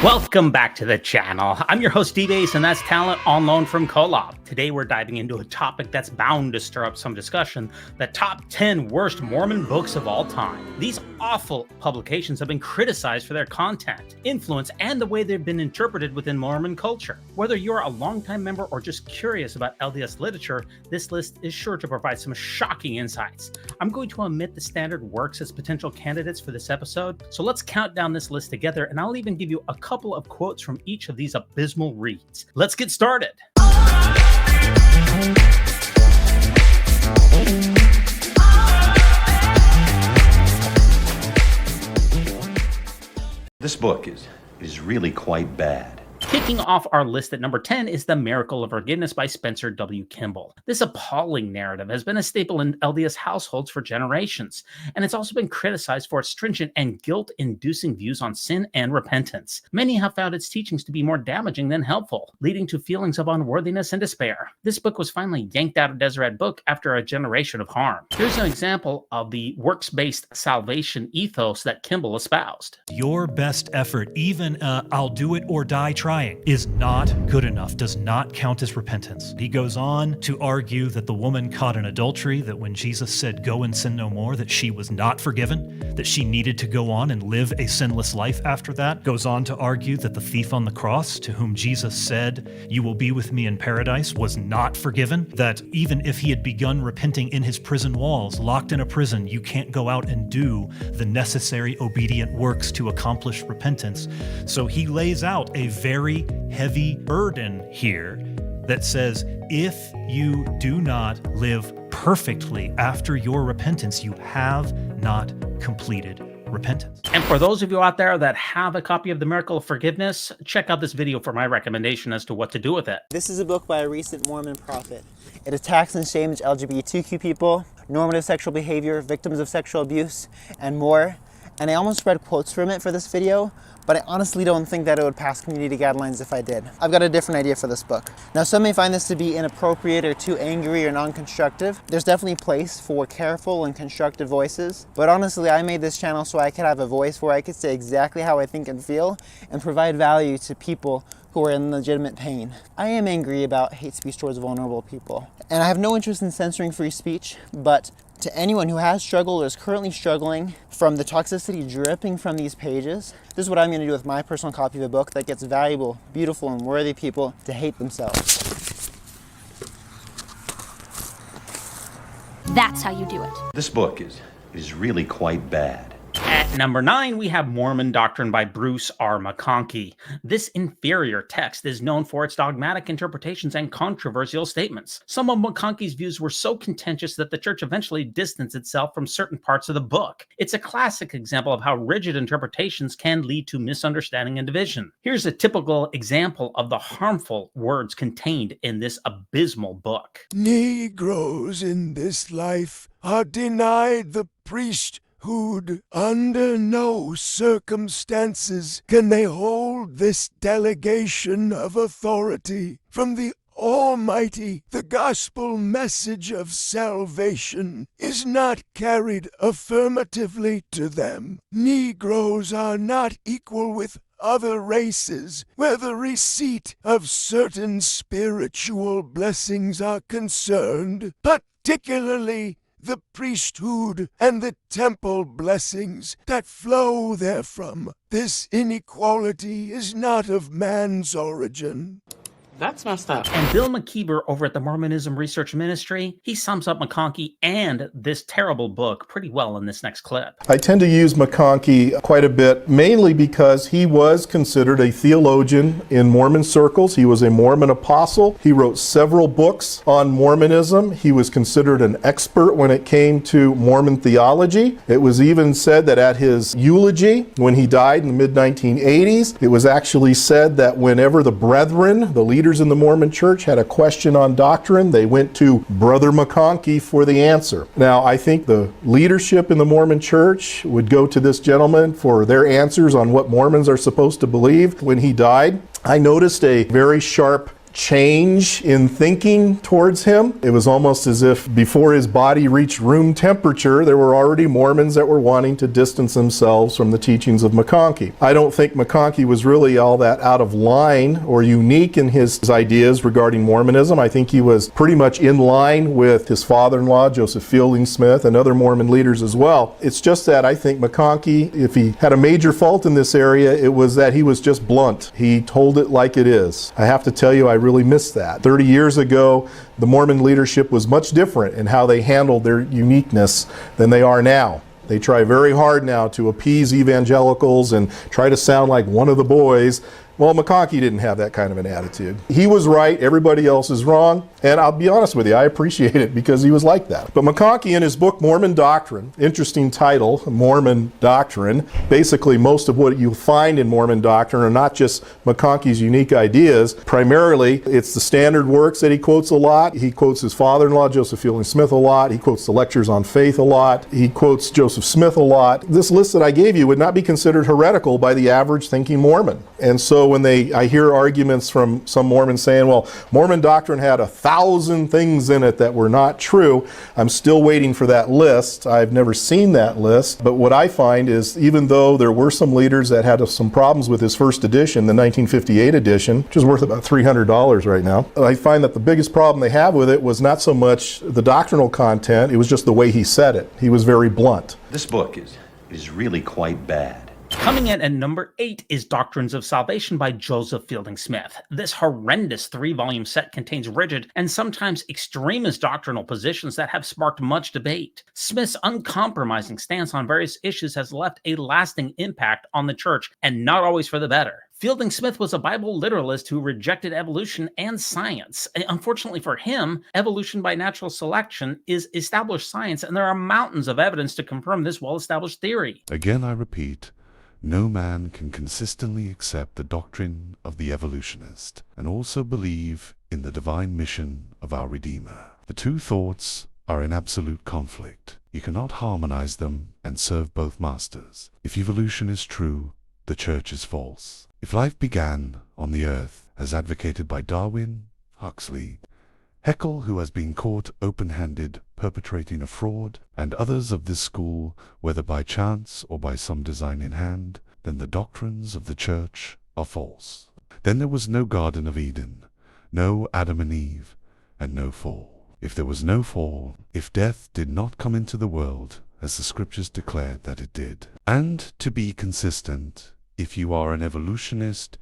Welcome back to the channel. I'm your host D-Base, and that's talent on loan from Kolob. Today we're diving into a topic that's bound to stir up some discussion: the top 10 worst Mormon books of all time. These awful publications have been criticized for their content, influence, and the way they've been interpreted within Mormon culture. Whether you're a longtime member or just curious about LDS literature, this list is sure to provide some shocking insights. I'm going to omit the standard works as potential candidates for this episode, so let's count down this list together, and I'll even give you a couple of quotes from each of these abysmal reads. Let's get started. This book is really quite bad. Kicking off our list at number 10 is The Miracle of Forgiveness by Spencer W. Kimball. This appalling narrative has been a staple in LDS households for generations, and it's also been criticized for its stringent and guilt-inducing views on sin and repentance. Many have found its teachings to be more damaging than helpful, leading to feelings of unworthiness and despair. This book was finally yanked out of Deseret Book after a generation of harm. Here's an example of the works-based salvation ethos that Kimball espoused. Your best effort, even I'll do it or die trying, is not good enough, does not count as repentance. He goes on to argue that the woman caught in adultery, that when Jesus said, "Go and sin no more," that she was not forgiven, that she needed to go on and live a sinless life after that. Goes on to argue that the thief on the cross, to whom Jesus said, "You will be with me in paradise," was not forgiven, that even if he had begun repenting in his prison walls, locked in a prison, you can't go out and do the necessary obedient works to accomplish repentance. So he lays out a very heavy burden here that says, if you do not live perfectly after your repentance, you have not completed repentance. And for those of you out there that have a copy of The Miracle of Forgiveness, check out this video for my recommendation as to what to do with it. This is a book by a recent Mormon prophet. It attacks and shames LGBTQ people, normative sexual behavior, victims of sexual abuse, and more. And I almost read quotes from it for this video, but I honestly don't think that it would pass community guidelines if I did. I've got a different idea for this book. Now, some may find this to be inappropriate or too angry or non-constructive. There's definitely a place for careful and constructive voices, but honestly, I made this channel so I could have a voice where I could say exactly how I think and feel and provide value to people who are in legitimate pain. I am angry about hate speech towards vulnerable people, and I have no interest in censoring free speech, but to anyone who has struggled or is currently struggling from the toxicity dripping from these pages, this is what I'm going to do with my personal copy of a book that gets valuable, beautiful, and worthy people to hate themselves. That's how you do it. This book is really quite bad. At number 9, we have Mormon Doctrine by Bruce R. McConkie. This inferior text is known for its dogmatic interpretations and controversial statements. Some of McConkie's views were so contentious that the church eventually distanced itself from certain parts of the book. It's a classic example of how rigid interpretations can lead to misunderstanding and division. Here's a typical example of the harmful words contained in this abysmal book. Negroes in this life are denied the priesthood. Under no circumstances can they hold this delegation of authority from the Almighty. The gospel message of salvation is not carried affirmatively to them. Negroes are not equal with other races where the receipt of certain spiritual blessings are concerned, particularly the priesthood and the temple blessings that flow therefrom. This inequality is not of man's origin. That's messed up. And Bill McKeever over at the Mormonism Research Ministry, he sums up McConkie and this terrible book pretty well in this next clip. I tend to use McConkie quite a bit, mainly because he was considered a theologian in Mormon circles. He was a Mormon apostle. He wrote several books on Mormonism. He was considered an expert when it came to Mormon theology. It was even said that at his eulogy, when he died in the mid-1980s, it was actually said that whenever the brethren, the leaders in the Mormon church, had a question on doctrine, they went to Brother McConkie for the answer. Now, I think the leadership in the Mormon church would go to this gentleman for their answers on what Mormons are supposed to believe. When he died, I noticed a very sharp change in thinking towards him. It was almost as if before his body reached room temperature, there were already Mormons that were wanting to distance themselves from the teachings of McConkie. I don't think McConkie was really all that out of line or unique in his ideas regarding Mormonism. I think he was pretty much in line with his father-in-law, Joseph Fielding Smith, and other Mormon leaders as well. It's just that I think McConkie, if he had a major fault in this area, it was that he was just blunt. He told it like it is. I have to tell you, I really miss that. 30 years ago, the Mormon leadership was much different in how they handled their uniqueness than they are now. They try very hard now to appease evangelicals and try to sound like one of the boys. Well, McConkie didn't have that kind of an attitude. He was right, everybody else is wrong, and I'll be honest with you, I appreciate it because he was like that. But McConkie in his book, Mormon Doctrine, interesting title, Mormon Doctrine, basically most of what you'll find in Mormon Doctrine are not just McConkie's unique ideas. Primarily, it's the standard works that he quotes a lot. He quotes his father-in-law, Joseph Fielding Smith, a lot. He quotes the lectures on faith a lot. He quotes Joseph Smith a lot. This list that I gave you would not be considered heretical by the average thinking Mormon. And so when I hear arguments from some Mormons saying, well, Mormon Doctrine had 1,000 things in it that were not true, I'm still waiting for that list. I've never seen that list. But what I find is, even though there were some leaders that had some problems with his first edition, the 1958 edition, which is worth about $300 right now, I find that the biggest problem they have with it was not so much the doctrinal content, it was just the way he said it. He was very blunt. This book is really quite bad. Coming in at number 8 is Doctrines of Salvation by Joseph Fielding Smith. This horrendous 3-volume set contains rigid and sometimes extremist doctrinal positions that have sparked much debate. Smith's uncompromising stance on various issues has left a lasting impact on the church, and not always for the better. Fielding Smith was a Bible literalist who rejected evolution and science. Unfortunately for him, evolution by natural selection is established science, and there are mountains of evidence to confirm this well-established theory. Again, I repeat, no man can consistently accept the doctrine of the evolutionist and also believe in the divine mission of our Redeemer. The two thoughts are in absolute conflict. You cannot harmonize them and serve both masters. If evolution is true, the church is false. If life began on the earth as advocated by Darwin, Huxley, Haeckel, who has been caught open-handed perpetrating a fraud, and others of this school, whether by chance or by some design in hand, then the doctrines of the church are false. Then there was no Garden of Eden, no Adam and Eve, and no fall. If there was no fall, if death did not come into the world, as the scriptures declared that it did, and to be consistent, if you are an evolutionist,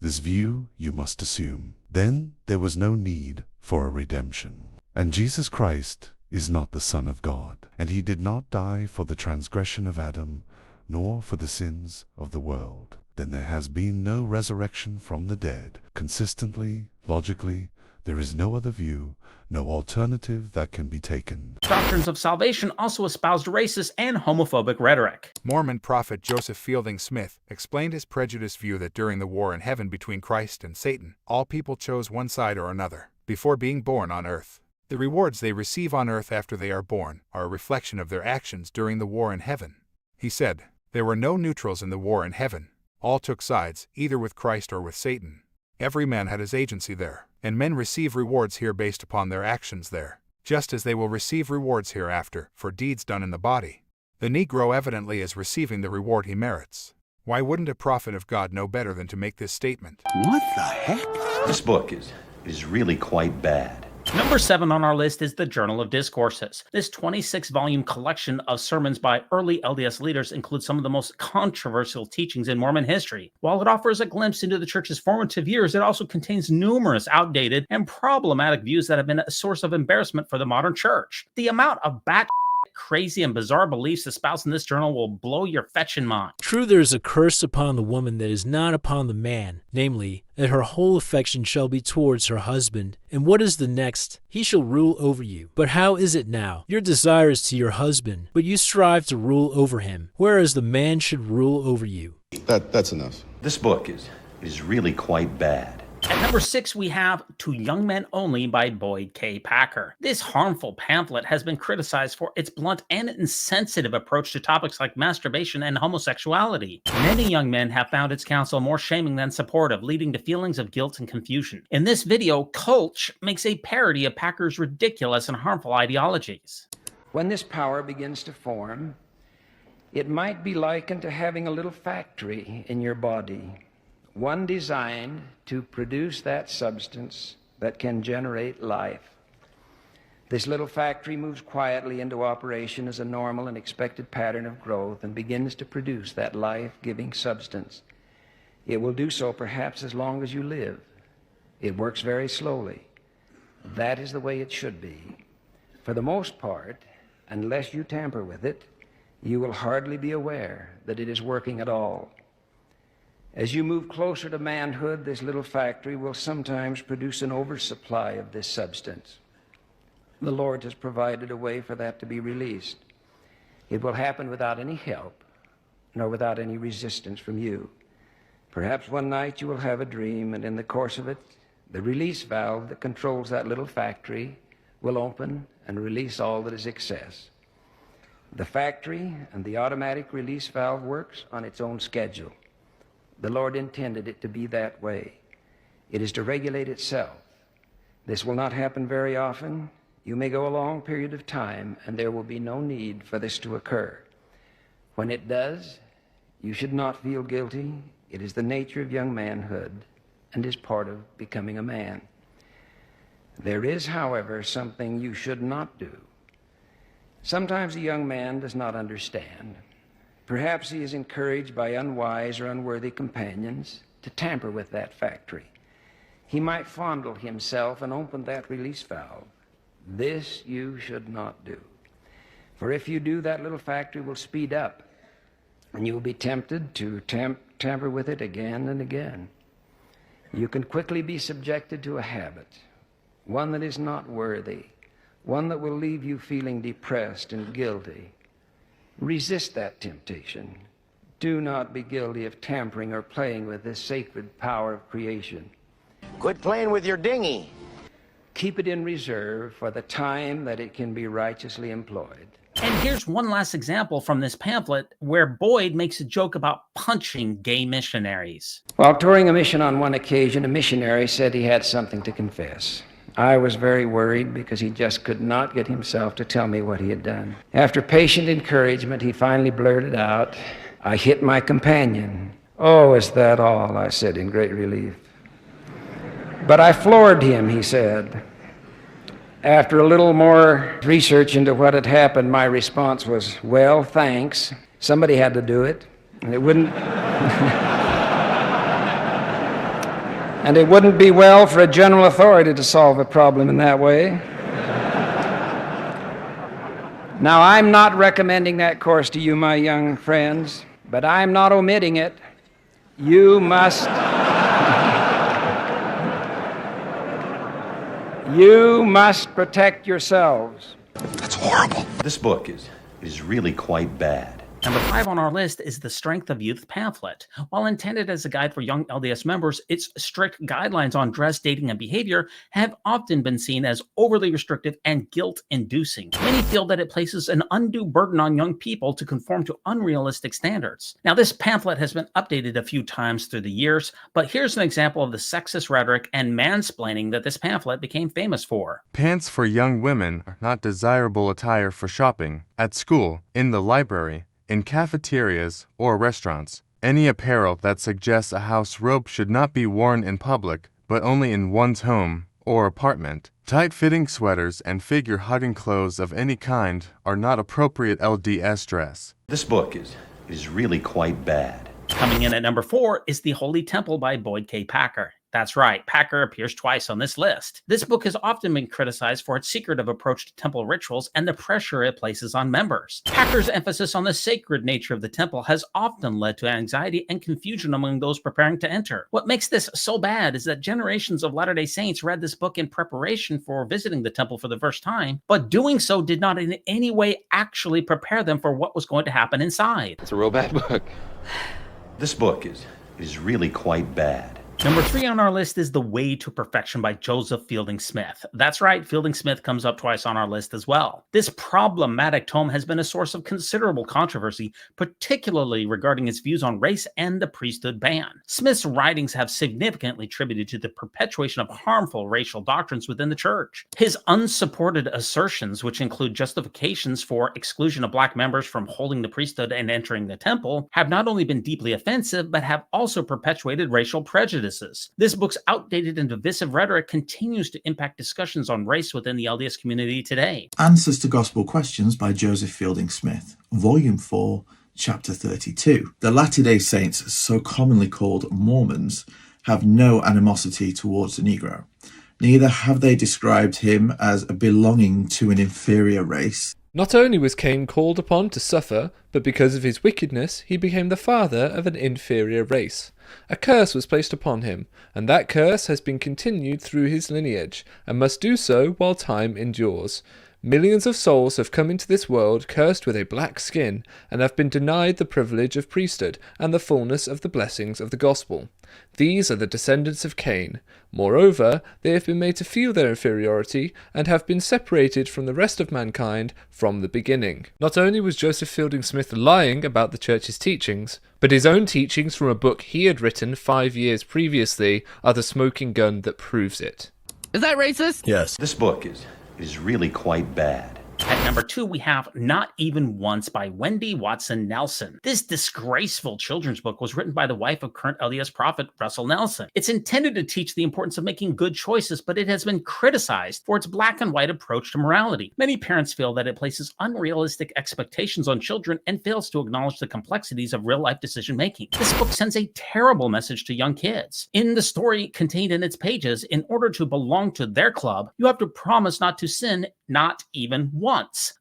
this view you must assume, then there was no need for a redemption. And Jesus Christ is not the Son of God, and he did not die for the transgression of Adam, nor for the sins of the world. Then there has been no resurrection from the dead. Consistently, logically, there is no other view, no alternative that can be taken. Doctrines of Salvation also espoused racist and homophobic rhetoric. Mormon prophet Joseph Fielding Smith explained his prejudiced view that during the war in heaven between Christ and Satan, all people chose one side or another before being born on earth. The rewards they receive on earth after they are born are a reflection of their actions during the war in heaven. He said, there were no neutrals in the war in heaven. All took sides, either with Christ or with Satan. Every man had his agency there, and men receive rewards here based upon their actions there, just as they will receive rewards hereafter for deeds done in the body. The Negro evidently is receiving the reward he merits. Why wouldn't a prophet of God know better than to make this statement? What the heck? This book is really quite bad. Number 7 on our list is the Journal of Discourses. This 26-volume collection of sermons by early LDS leaders includes some of the most controversial teachings in Mormon history. While it offers a glimpse into the church's formative years, it also contains numerous outdated and problematic views that have been a source of embarrassment for the modern church. The amount of crazy and bizarre beliefs espoused in this journal will blow your fetching mind. True, there is a curse upon the woman that is not upon the man, namely, that her whole affection shall be towards her husband. And what is the next? He shall rule over you. But how is it now? Your desire is to your husband, but you strive to rule over him, whereas the man should rule over you. That's enough. This book is really quite bad. At number 6, we have To Young Men Only by Boyd K. Packer. This harmful pamphlet has been criticized for its blunt and insensitive approach to topics like masturbation and homosexuality. Many young men have found its counsel more shaming than supportive, leading to feelings of guilt and confusion. In this video, Kulch makes a parody of Packer's ridiculous and harmful ideologies. When this power begins to form, it might be likened to having a little factory in your body, one designed to produce that substance that can generate life. This little factory moves quietly into operation as a normal and expected pattern of growth and begins to produce that life-giving substance. It will do so perhaps as long as you live. It works very slowly. That is the way it should be. For the most part, unless you tamper with it, you will hardly be aware that it is working at all. As you move closer to manhood, this little factory will sometimes produce an oversupply of this substance. The Lord has provided a way for that to be released. It will happen without any help, nor without any resistance from you. Perhaps one night you will have a dream, and in the course of it, the release valve that controls that little factory will open and release all that is excess. The factory and the automatic release valve works on its own schedule. The Lord intended it to be that way. It is to regulate itself. This will not happen very often. You may go a long period of time, and there will be no need for this to occur. When it does, you should not feel guilty. It is the nature of young manhood and is part of becoming a man. There is, however, something you should not do. Sometimes a young man does not understand. Perhaps he is encouraged by unwise or unworthy companions to tamper with that factory. He might fondle himself and open that release valve. This you should not do. For if you do, that little factory will speed up, and you will be tempted to tamper with it again and again. You can quickly be subjected to a habit, one that is not worthy, one that will leave you feeling depressed and guilty. Resist that temptation. Do not be guilty of tampering or playing with this sacred power of creation. Quit playing with your dinghy. Keep it in reserve for the time that it can be righteously employed. And here's one last example from this pamphlet where Boyd makes a joke about punching gay missionaries. While touring a mission on one occasion, a missionary said he had something to confess. I was very worried because he just could not get himself to tell me what he had done. After patient encouragement, he finally blurted out, "I hit my companion." "Oh, is that all?" I said in great relief. "But I floored him," he said. After a little more research into what had happened, my response was, "Well, thanks. Somebody had to do it, and it wouldn't..." And it wouldn't be well for a general authority to solve a problem in that way. Now, I'm not recommending that course to you, my young friends, but I'm not omitting it. You must protect yourselves. That's horrible. This book is really quite bad. Number 5 on our list is the Strength of Youth pamphlet. While intended as a guide for young LDS members, its strict guidelines on dress, dating, and behavior have often been seen as overly restrictive and guilt-inducing. Many feel that it places an undue burden on young people to conform to unrealistic standards. Now, this pamphlet has been updated a few times through the years, but here's an example of the sexist rhetoric and mansplaining that this pamphlet became famous for. Pants for young women are not desirable attire for shopping, at school, in the library, in cafeterias or restaurants. Any apparel that suggests a house robe should not be worn in public, but only in one's home or apartment. Tight-fitting sweaters and figure-hugging clothes of any kind are not appropriate LDS dress. This book is really quite bad. Coming in at number 4 is The Holy Temple by Boyd K. Packer. That's right, Packer appears twice on this list. This book has often been criticized for its secretive approach to temple rituals and the pressure it places on members. Packer's emphasis on the sacred nature of the temple has often led to anxiety and confusion among those preparing to enter. What makes this so bad is that generations of Latter-day Saints read this book in preparation for visiting the temple for the first time, but doing so did not in any way actually prepare them for what was going to happen inside. It's a real bad book. This book is really quite bad. Number 3 on our list is The Way to Perfection by Joseph Fielding Smith. That's right, Fielding Smith comes up twice on our list as well. This problematic tome has been a source of considerable controversy, particularly regarding his views on race and the priesthood ban. Smith's writings have significantly contributed to the perpetuation of harmful racial doctrines within the church. His unsupported assertions, which include justifications for exclusion of black members from holding the priesthood and entering the temple, have not only been deeply offensive, but have also perpetuated racial prejudices. This book's outdated and divisive rhetoric continues to impact discussions on race within the LDS community today. Answers to Gospel Questions by Joseph Fielding Smith, Volume 4, Chapter 32. The Latter-day Saints, so commonly called Mormons, have no animosity towards the Negro. Neither have they described him as belonging to an inferior race. Not only was Cain called upon to suffer, but because of his wickedness he became the father of an inferior race. A curse was placed upon him, and that curse has been continued through his lineage, and must do so while time endures. Millions of souls have come into this world cursed with a black skin, and have been denied the privilege of priesthood and the fullness of the blessings of the gospel. These are the descendants of Cain. Moreover, they have been made to feel their inferiority, and have been separated from the rest of mankind from the beginning. Not only was Joseph Fielding Smith lying about the church's teachings, but his own teachings from a book he had written 5 years previously are the smoking gun that proves it. Is that racist? Yes. This book is really quite bad. At number 2, we have Not Even Once by Wendy Watson Nelson. This disgraceful children's book was written by the wife of current LDS prophet Russell Nelson. It's intended to teach the importance of making good choices, but it has been criticized for its black and white approach to morality. Many parents feel that it places unrealistic expectations on children and fails to acknowledge the complexities of real-life decision-making. This book sends a terrible message to young kids. In the story contained in its pages, in order to belong to their club, you have to promise not to sin, not even once.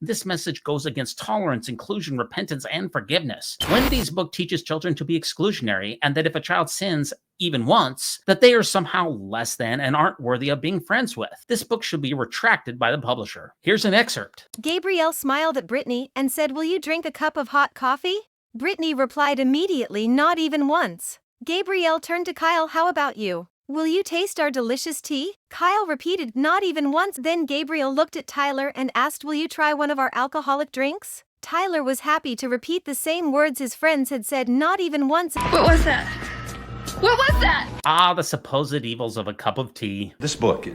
This message goes against tolerance, inclusion, repentance, and forgiveness. Wendy's book teaches children to be exclusionary, and that if a child sins even once, that they are somehow less than and aren't worthy of being friends with. This book should be retracted by the publisher. Here's an excerpt. Gabrielle smiled at Brittany and said, "Will you drink a cup of hot coffee?" Brittany replied immediately, "Not even once." Gabrielle turned to Kyle, "How about you? Will you taste our delicious tea?" Kyle repeated, "Not even once." Then Gabriel looked at Tyler and asked, "Will you try one of our alcoholic drinks?" Tyler was happy to repeat the same words his friends had said, "Not even once." What was that? What was that? Ah, the supposed evils of a cup of tea. This book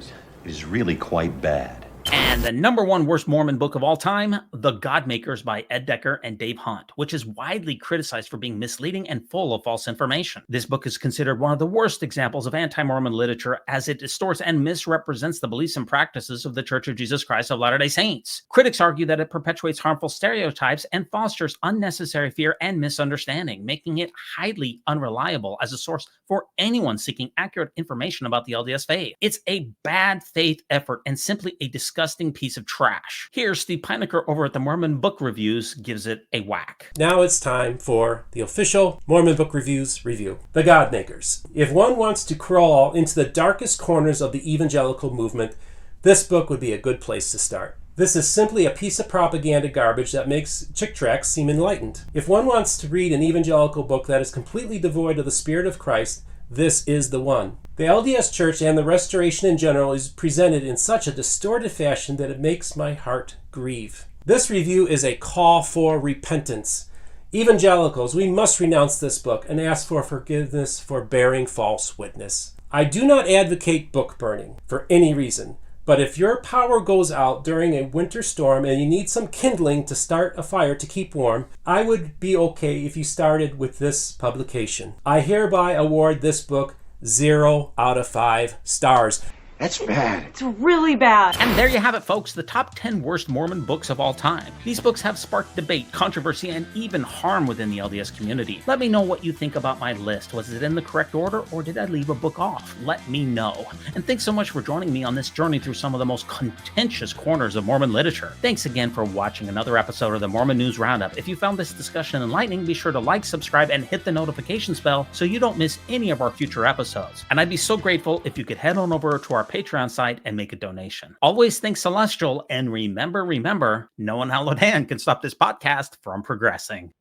is really quite bad. And the number 1 worst Mormon book of all time, The Godmakers by Ed Decker and Dave Hunt, which is widely criticized for being misleading and full of false information. This book is considered one of the worst examples of anti-Mormon literature, as it distorts and misrepresents the beliefs and practices of the Church of Jesus Christ of Latter-day Saints. Critics argue that it perpetuates harmful stereotypes and fosters unnecessary fear and misunderstanding, making it highly unreliable as a source for anyone seeking accurate information about the LDS faith. It's a bad faith effort and simply a disgusting piece of trash. Here, Steve Pinecker over at the Mormon Book Reviews gives it a whack. Now it's time for the official Mormon Book Reviews review. The Godmakers. If one wants to crawl into the darkest corners of the evangelical movement, this book would be a good place to start. This is simply a piece of propaganda garbage that makes Chick tracts seem enlightened. If one wants to read an evangelical book that is completely devoid of the Spirit of Christ, this is the one. The LDS Church and the Restoration in general is presented in such a distorted fashion that it makes my heart grieve. This review is a call for repentance. Evangelicals, we must renounce this book and ask for forgiveness for bearing false witness. I do not advocate book burning for any reason, but if your power goes out during a winter storm and you need some kindling to start a fire to keep warm, I would be okay if you started with this publication. I hereby award this book 0 out of 5 stars. That's bad. It's really bad. And there you have it, folks, the top 10 worst Mormon books of all time. These books have sparked debate, controversy, and even harm within the LDS community. Let me know what you think about my list. Was it in the correct order, or did I leave a book off? Let me know. And thanks so much for joining me on this journey through some of the most contentious corners of Mormon literature. Thanks again for watching another episode of the Mormon News Roundup. If you found this discussion enlightening, be sure to like, subscribe, and hit the notifications bell so you don't miss any of our future episodes. And I'd be so grateful if you could head on over to our Patreon site and make a donation. Always think celestial, and remember, no one hallowed hand can stop this podcast from progressing.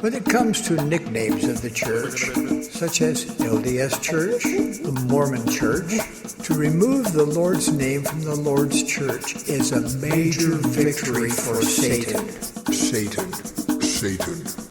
When it comes to nicknames of the church, such as LDS Church, the Mormon Church, to remove the Lord's name from the Lord's church is a major victory for Satan. Satan.